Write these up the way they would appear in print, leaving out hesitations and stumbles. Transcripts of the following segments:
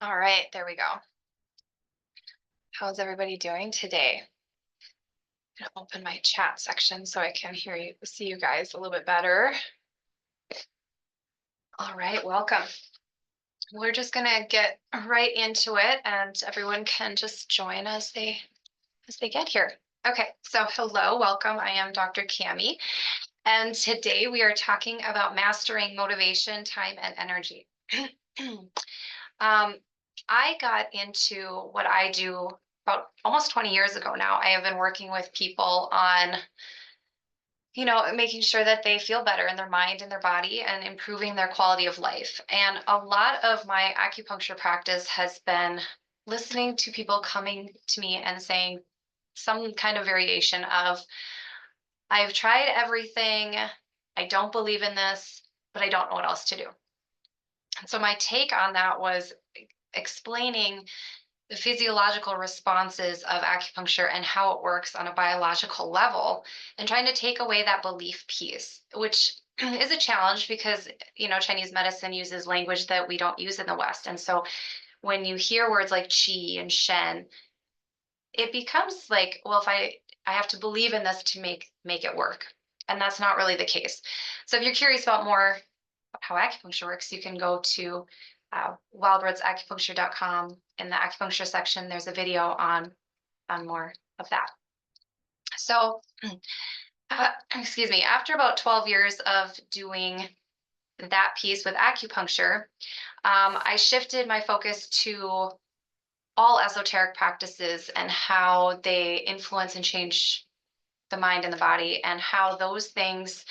All right, there we go. How's everybody doing today? I'm gonna open my chat section so I can see you guys a little bit better. All right, welcome. We're just gonna get right into it, and everyone can just join as they get here. Okay, so hello, welcome. I am Dr. Cami, and today we are talking about mastering motivation, time, and energy. I got into what I do about almost 20 years ago now. I have been working with people on, making sure that they feel better in their mind and their body and improving their quality of life. And a lot of my acupuncture practice has been listening to people coming to me and saying some kind of variation of, I've tried everything. I don't believe in this, but I don't know what else to do. And so my take on that was explaining the physiological responses of acupuncture and how it works on a biological level, and trying to take away that belief piece, which is a challenge because Chinese medicine uses language that we don't use in the West. And so when you hear words like qi and shen, it becomes like, well, if I have to believe in this to make it work. And that's not really the case. So if you're curious about more how acupuncture works, you can go to wildrootsacupuncture.com. In the acupuncture section, there's a video on more of that. So, excuse me, after about 12 years of doing that piece with acupuncture, I shifted my focus to all esoteric practices and how they influence and change the mind and the body, and how those things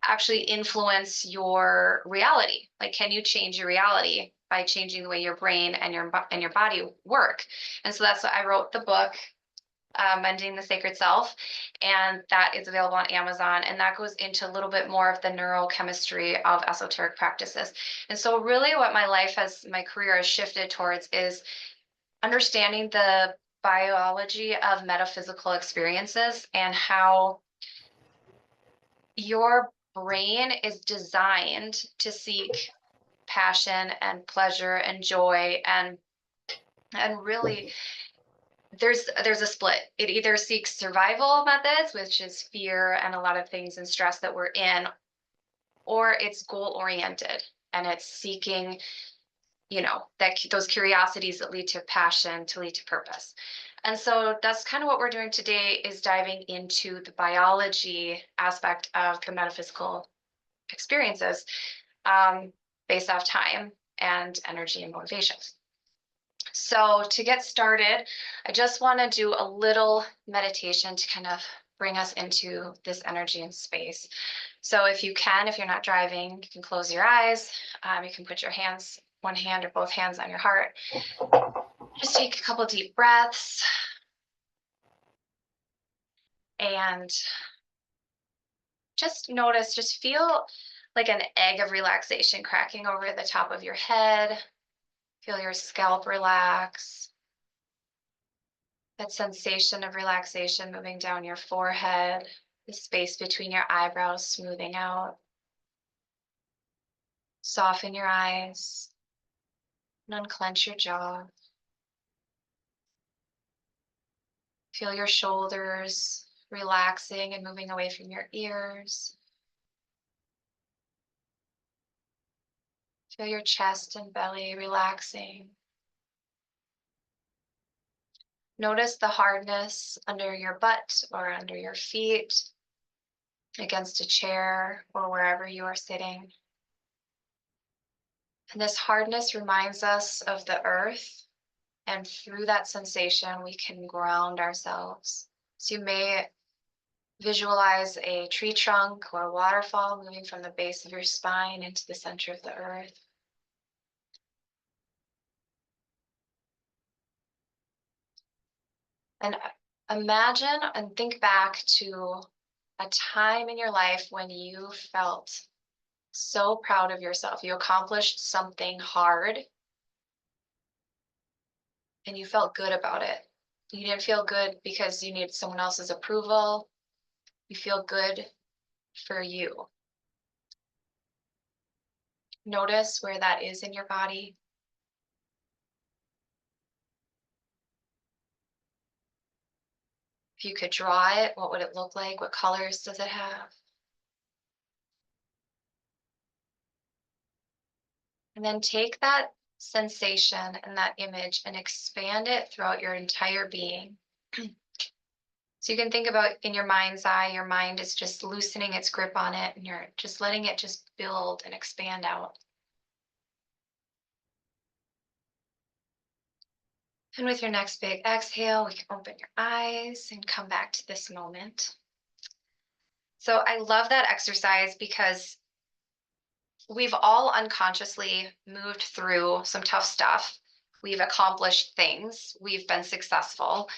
actually influence your reality. Like, can you change your reality by changing the way your brain and your body work? And so that's what I wrote the book, Mending the Sacred Self, and that is available on Amazon. And that goes into a little bit more of the neurochemistry of esoteric practices. And so really what my career has shifted towards is understanding the biology of metaphysical experiences and how your brain is designed to seek passion and pleasure and joy, and really there's a split. It either seeks survival methods, which is fear and a lot of things and stress that we're in, or it's goal oriented and it's seeking that those curiosities that lead to passion, to lead to purpose. And so that's kind of what we're doing today, is diving into the biology aspect of the metaphysical experiences, based off time and energy and motivation. So to get started, I just want to do a little meditation to kind of bring us into this energy and space. So if you're not driving, you can close your eyes. You can put your hands, one hand or both hands on your heart. Just take a couple deep breaths and just notice, just feel like an egg of relaxation cracking over the top of your head. Feel your scalp relax. That sensation of relaxation moving down your forehead, the space between your eyebrows smoothing out. Soften your eyes and unclench your jaw. Feel your shoulders relaxing and moving away from your ears. Feel your chest and belly relaxing. Notice the hardness under your butt or under your feet, against a chair or wherever you are sitting. And this hardness reminds us of the earth, and through that sensation, we can ground ourselves. So you may visualize a tree trunk or a waterfall moving from the base of your spine into the center of the earth. And imagine and think back to a time in your life when you felt so proud of yourself. You accomplished something hard and you felt good about it. You didn't feel good because you needed someone else's approval. You feel good for you. Notice where that is in your body. If you could draw it, what would it look like? What colors does it have? And then take that sensation and that image and expand it throughout your entire being. So you can think about in your mind's eye, your mind is just loosening its grip on it and you're just letting it just build and expand out. And with your next big exhale, we can open your eyes and come back to this moment. So I love that exercise because we've all unconsciously moved through some tough stuff. We've accomplished things, we've been successful.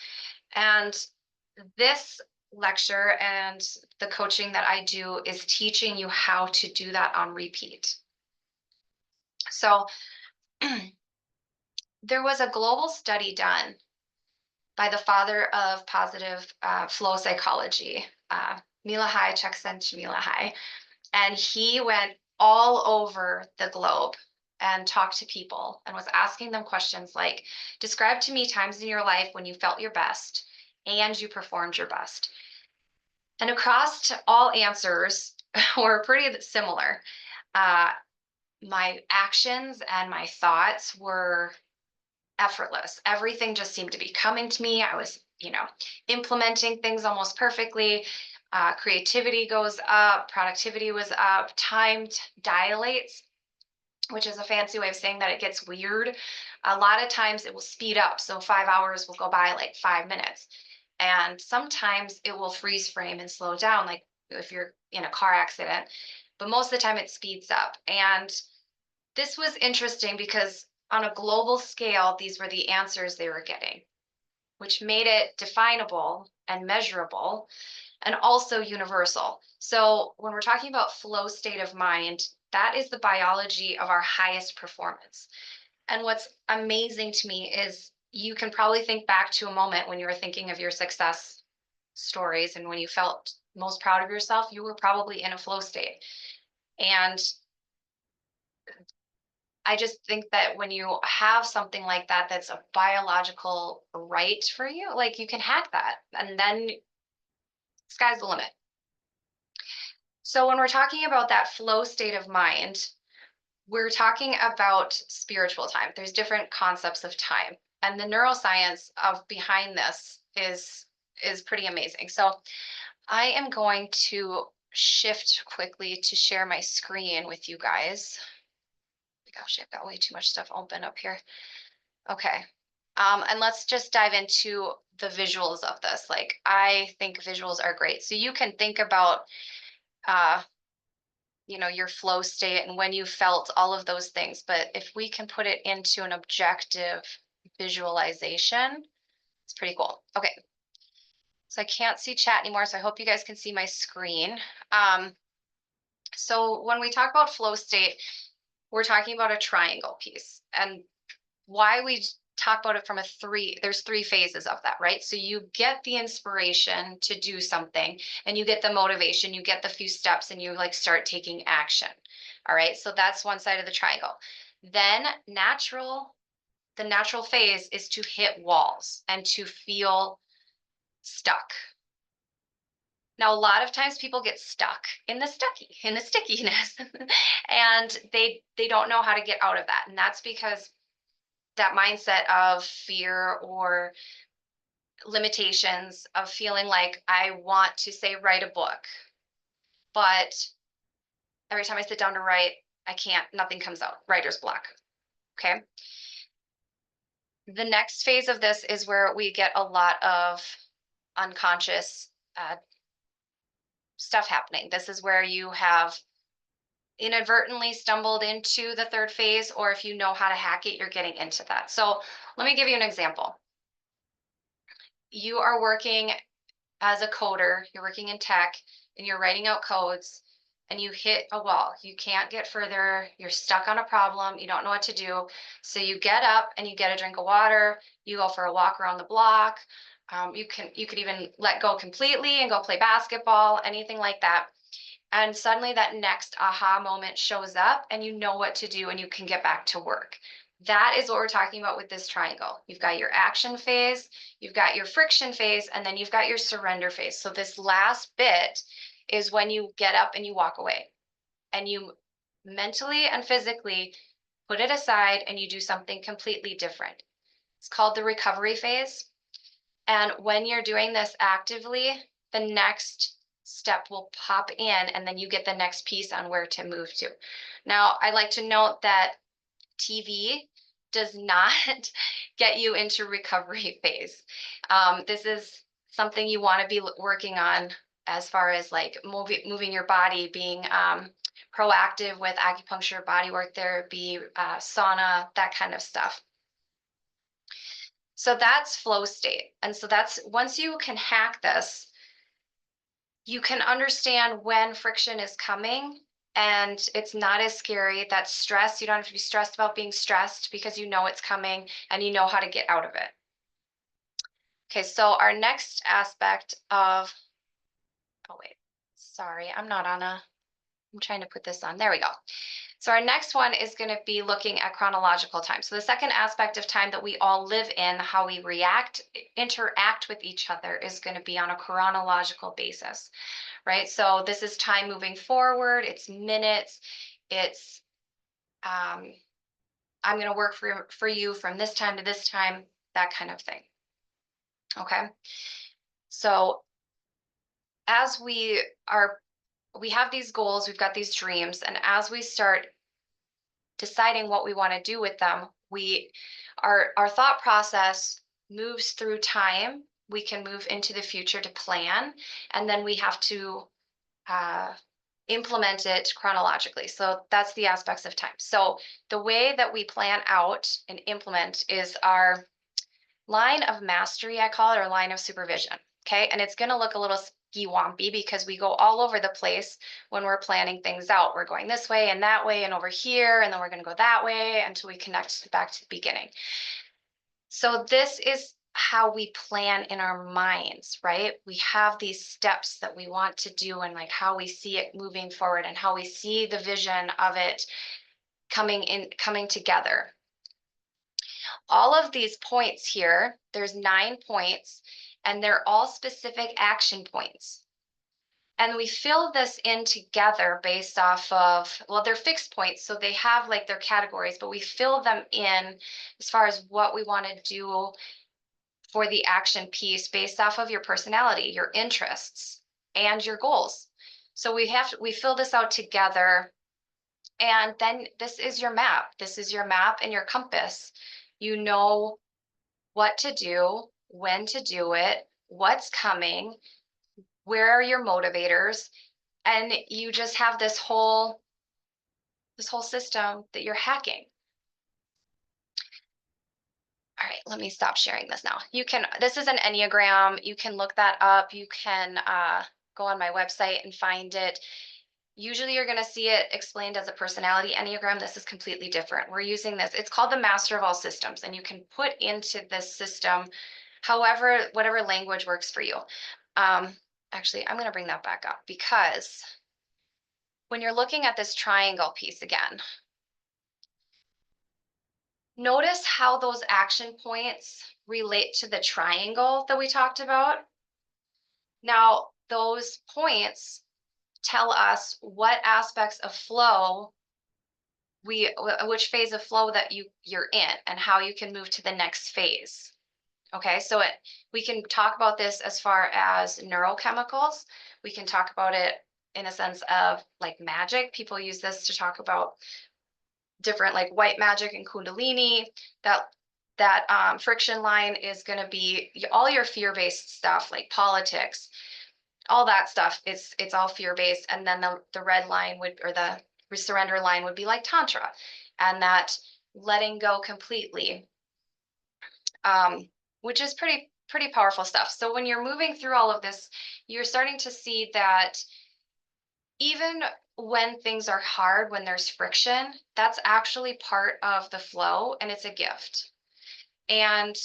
And this lecture and the coaching that I do is teaching you how to do that on repeat. So there was a global study done by the father of positive flow psychology, Mihai Csikszentmihalyi, and he went all over the globe and talked to people and was asking them questions like, describe to me times in your life when you felt your best and you performed your best. And across all answers were pretty similar. Uh, my actions and my thoughts were effortless. Everything just seemed to be coming to me. I was, implementing things almost perfectly. Creativity goes up, productivity was up, time dilates, which is a fancy way of saying that it gets weird. A lot of times it will speed up. So 5 hours will go by like 5 minutes. And sometimes it will freeze frame and slow down, like if you're in a car accident. But most of the time it speeds up. And this was interesting because on a global scale, these were the answers they were getting, which made it definable and measurable and also universal. So when we're talking about flow state of mind, that is the biology of our highest performance. And what's amazing to me is you can probably think back to a moment when you were thinking of your success stories and when you felt most proud of yourself, you were probably in a flow state. And I just think that when you have something like that, that's a biological right for you, like you can hack that and then sky's the limit. So when we're talking about that flow state of mind, we're talking about spiritual time. There's different concepts of time, and the neuroscience of behind this is pretty amazing. So I am going to shift quickly to share my screen with you guys. Gosh, I've got way too much stuff open up here. Okay. And let's just dive into the visuals of this. Like, I think visuals are great. So you can think about uh, your flow state and when you felt all of those things. But if we can put it into an objective visualization, it's pretty cool. Okay. So I can't see chat anymore. So I hope you guys can see my screen. So when we talk about flow state, we're talking about a triangle piece. And why we talk about it from there's three phases of that, right? So you get the inspiration to do something and you get the motivation, you get the few steps and you like start taking action. All right. So that's one side of the triangle. Then the natural phase is to hit walls and to feel stuck. Now, a lot of times people get stuck in the stickiness, and they don't know how to get out of that. And that's because that mindset of fear or limitations of feeling like I want to say write a book, but every time I sit down to write, I can't, nothing comes out. Writer's block. Okay. The next phase of this is where we get a lot of unconscious stuff happening. This is where you have inadvertently stumbled into the third phase, or if you know how to hack it, you're getting into that. So let me give you an example. You are working as a coder, you're working in tech and you're writing out codes and you hit a wall. You can't get further. You're stuck on a problem. You don't know what to do. So you get up and you get a drink of water. You go for a walk around the block. You could even let go completely and go play basketball, anything like that. And suddenly that next aha moment shows up and you know what to do and you can get back to work. That is what we're talking about with this triangle. You've got your action phase, you've got your friction phase, and then you've got your surrender phase. So this last bit is when you get up and you walk away and you mentally and physically put it aside and you do something completely different. It's called the recovery phase. And when you're doing this actively, the next step will pop in and then you get the next piece on where to move to. Now, I like to note that TV does not get you into recovery phase. This is something you want to be working on as far as like moving your body, being proactive with acupuncture, bodywork therapy, sauna, that kind of stuff. So that's flow state. And so that's once you can hack this, you can understand when friction is coming and it's not as scary. That's stress. You don't have to be stressed about being stressed because you know it's coming and you know how to get out of it. Okay, so our next aspect of, oh wait, sorry, I'm trying to put this on. There we go. So our next one is going to be looking at chronological time. So the second aspect of time that we all live in, how we interact with each other, is going to be on a chronological basis, right? So this is time moving forward, it's minutes, it's I'm going to work for you from this time to this time, that kind of thing. Okay. So as we have these goals, we've got these dreams, and as we start deciding what we want to do with them, our thought process moves through time. We can move into the future to plan, and then we have to implement it chronologically. So that's the aspects of time. So the way that we plan out and implement is our line of mastery, I call it, or line of supervision. Okay. And it's going to look a little ski-wampy because we go all over the place when we're planning things out. We're going this way and that way and over here, and then we're going to go that way until we connect back to the beginning. So this is how we plan in our minds, right? We have these steps that we want to do and like how we see it moving forward and how we see the vision of it coming together. All of these points here, there's 9 points, and they're all specific action points. And we fill this in together based off of, well, they're fixed points, so they have like their categories, but we fill them in as far as what we want to do for the action piece based off of your personality, your interests, and your goals. So we fill this out together, and then this is your map. This is your map and your compass. You know what to do, when to do it, what's coming, where are your motivators, and you just have this whole system that you're hacking. All right, let me stop sharing this now. This is an Enneagram. You can look that up. You can go on my website and find it. Usually you're going to see it explained as a personality Enneagram. This is completely different. We're using this. It's called the Master of All Systems, and you can put into this system whatever language works for you. Actually, I'm going to bring that back up because when you're looking at this triangle piece again, notice how those action points relate to the triangle that we talked about. Now, those points tell us what aspects of flow which phase of flow that you're in and how you can move to the next phase. Okay, so we can talk about this as far as neurochemicals. We can talk about it in a sense of like magic. People use this to talk about different like white magic and kundalini. That friction line is going to be all your fear-based stuff like politics, all that stuff. It's all fear-based, and then the red line or the surrender line would be like tantra, and that letting go completely, which is pretty powerful stuff. So when you're moving through all of this, you're starting to see that even when things are hard, when there's friction, that's actually part of the flow, and it's a gift. And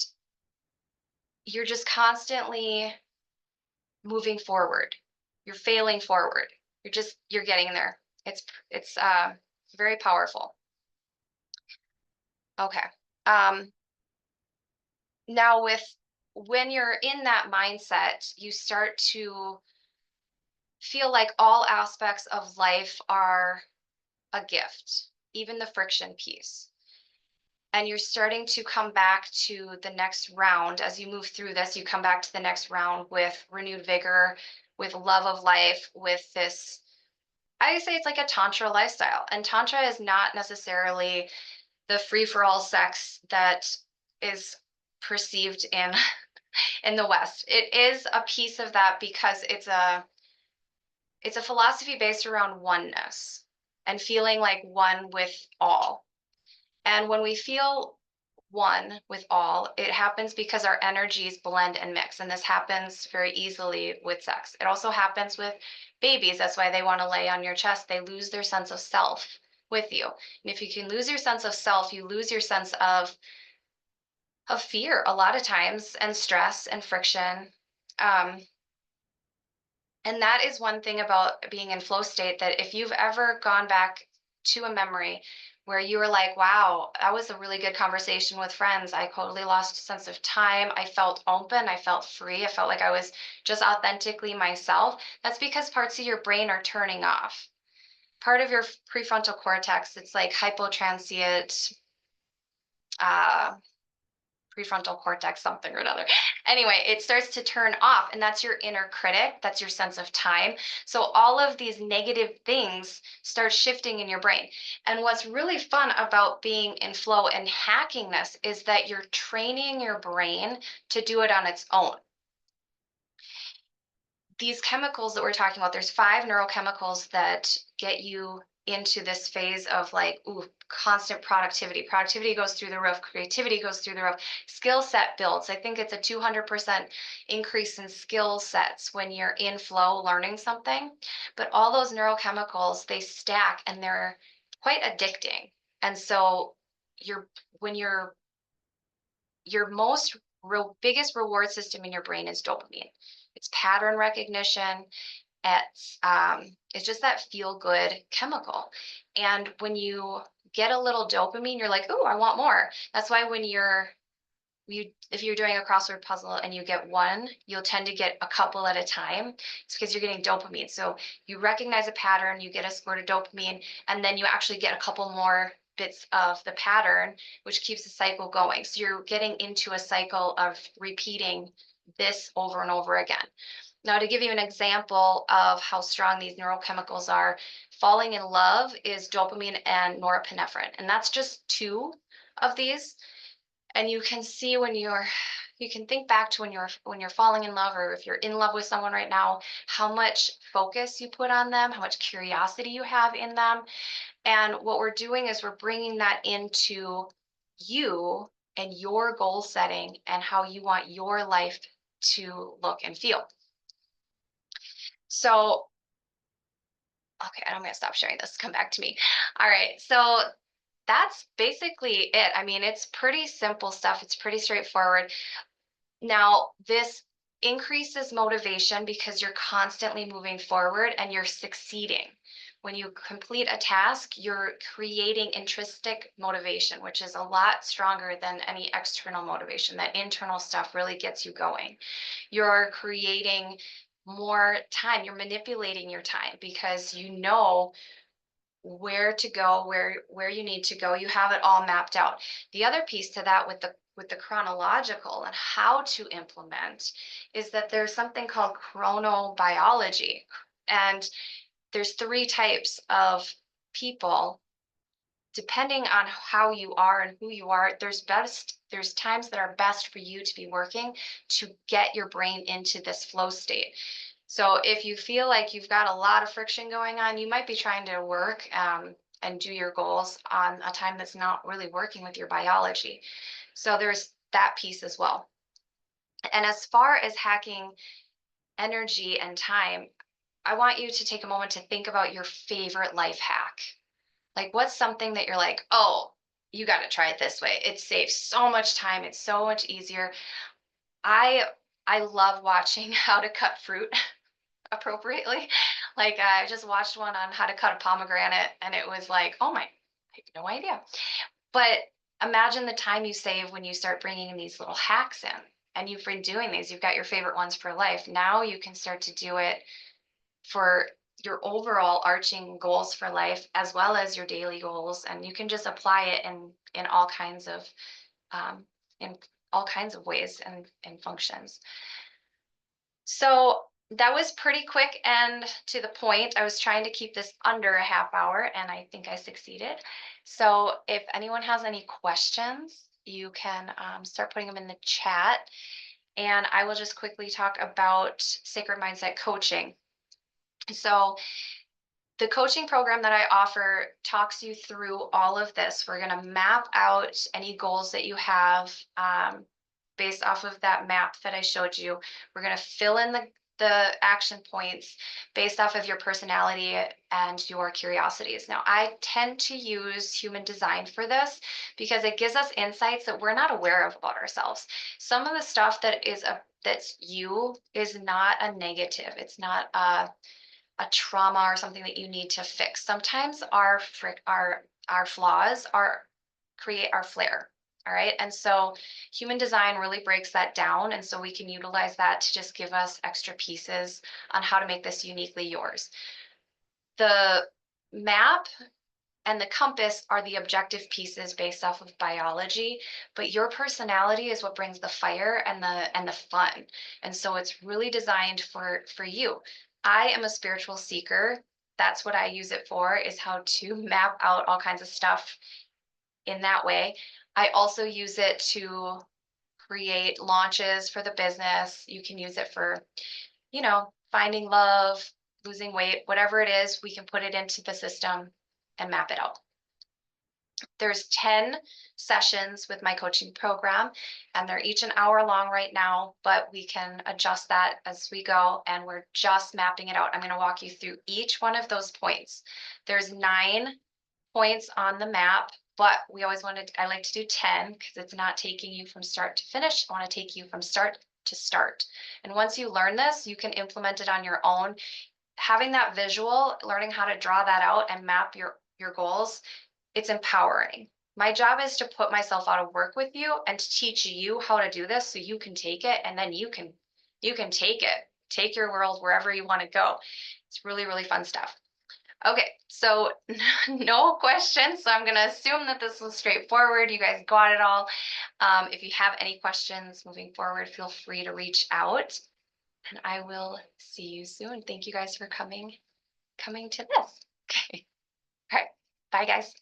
you're just constantly moving forward. You're failing forward. You're getting there. It's very powerful. Okay. Um, Now when you're in that mindset, you start to feel like all aspects of life are a gift, even the friction piece. And you're starting to come back to the next round. As you move through this, you come back to the next round with renewed vigor, with love of life, with this. I say it's like a Tantra lifestyle. And Tantra is not necessarily the free for all sex that is perceived in the West. It is a piece of that because it's a philosophy based around oneness and feeling like one with all. And when we feel one with all, it happens because our energies blend and mix. And this happens very easily with sex. It also happens with babies. That's why they want to lay on your chest. They lose their sense of self with you. And if you can lose your sense of self, you lose your sense of fear a lot of times and stress and friction. Um, And that is one thing about being in flow state, that if you've ever gone back to a memory where you were like, wow, that was a really good conversation with friends. I totally lost a sense of time. I felt open. I felt free. I felt like I was just authentically myself. That's because parts of your brain are turning off. Part of your prefrontal cortex, it's like hypotransient, uh, prefrontal cortex, something or another. Anyway, it starts to turn off, and that's your inner critic. That's your sense of time. So all of these negative things start shifting in your brain. And what's really fun about being in flow and hacking this is that you're training your brain to do it on its own. These chemicals that we're talking about, there's 5 neurochemicals that get you into this phase of like, ooh, constant productivity. Productivity goes through the roof, creativity goes through the roof, skill set builds. I think it's a 200% increase in skill sets when you're in flow learning something. But all those neurochemicals, they stack and they're quite addicting. And so you're when your most biggest reward system in your brain is dopamine. It's pattern recognition. It's just that feel good chemical. And when you get a little dopamine, you're like, oh, I want more. That's why when if you're doing a crossword puzzle and you get one, you'll tend to get a couple at a time. It's because you're getting dopamine. So you recognize a pattern, you get a squirt of dopamine, and then you actually get a couple more bits of the pattern, which keeps the cycle going. So you're getting into a cycle of repeating this over and over again. Now, to give you an example of how strong these neurochemicals are, falling in love is dopamine and norepinephrine, and that's just two of these. And you can see you can think back to when you're falling in love, or if you're in love with someone right now, how much focus you put on them, how much curiosity you have in them. And what we're doing is we're bringing that into you and your goal setting and how you want your life to look and feel. So, okay, I'm going to stop sharing this. Come back to me. All right. So that's basically it. I mean, it's pretty simple stuff. It's pretty straightforward. Now, this increases motivation because you're constantly moving forward and you're succeeding. When you complete a task, you're creating intrinsic motivation, which is a lot stronger than any external motivation. That internal stuff really gets you going. You're creating more time, you're manipulating your time because you know where to go, where you need to go. You have it all mapped out. The other piece to that with the chronological and how to implement is that there's something called chronobiology. And there's 3 types of people depending on how you are and who you are. There's times that are best for you to be working to get your brain into this flow state. So if you feel like you've got a lot of friction going on, you might be trying to work and do your goals on a time that's not really working with your biology. So there's that piece as well. And as far as hacking energy and time, I want you to take a moment to think about your favorite life hack. Like, what's something that you're like, oh, you got to try it this way. It saves so much time. It's so much easier. I I love watching how to cut fruit appropriately. Like I just watched one on how to cut a pomegranate and it was like, oh my, I had no idea. But imagine the time you save when you start bringing these little hacks in, and you've been doing these. You've got your favorite ones for life. Now you can start to do it for your overall arching goals for life as well as your daily goals, and you can just apply it in all kinds of um, in all kinds of ways and functions. So that was pretty quick and to the point. I was trying to keep this under a half hour, and I think I succeeded. So if anyone has any questions, you can start putting them in the chat, and I will just quickly talk about Sacred Mindset Coaching. So the coaching program that I offer talks you through all of this. We're going to map out any goals that you have based off of that map that I showed you. We're going to fill in the action points based off of your personality and your curiosities. Now, I tend to use human design for this because it gives us insights that we're not aware of about ourselves. Some of the stuff that's you is not a negative. It's not a trauma or something that you need to fix. Sometimes our flaws are create our flair. All right. And so human design really breaks that down. And so we can utilize that to just give us extra pieces on how to make this uniquely yours. The map and the compass are the objective pieces based off of biology, but your personality is what brings the fire and the fun. And so it's really designed for you. I am a spiritual seeker. That's what I use it for, is how to map out all kinds of stuff in that way. I also use it to create launches for the business. You can use it for, finding love, losing weight, whatever it is, we can put it into the system and map it out. There's 10 sessions with my coaching program, and they're each an hour long right now, but we can adjust that as we go, and we're just mapping it out. I'm going to walk you through each one of those points. There's 9 points on the map, but I like to do 10 because it's not taking you from start to finish. I want to take you from start to start. And once you learn this, you can implement it on your own. Having that visual, learning how to draw that out and map your goals, it's empowering. My job is to put myself out of work with you and to teach you how to do this so you can take it, and then you can take your world wherever you want to go. It's really, really fun stuff. Okay, so no questions. So I'm going to assume that this was straightforward. You guys got it all. If you have any questions moving forward, feel free to reach out, and I will see you soon. Thank you guys for coming to this. Okay. All right. Bye, guys.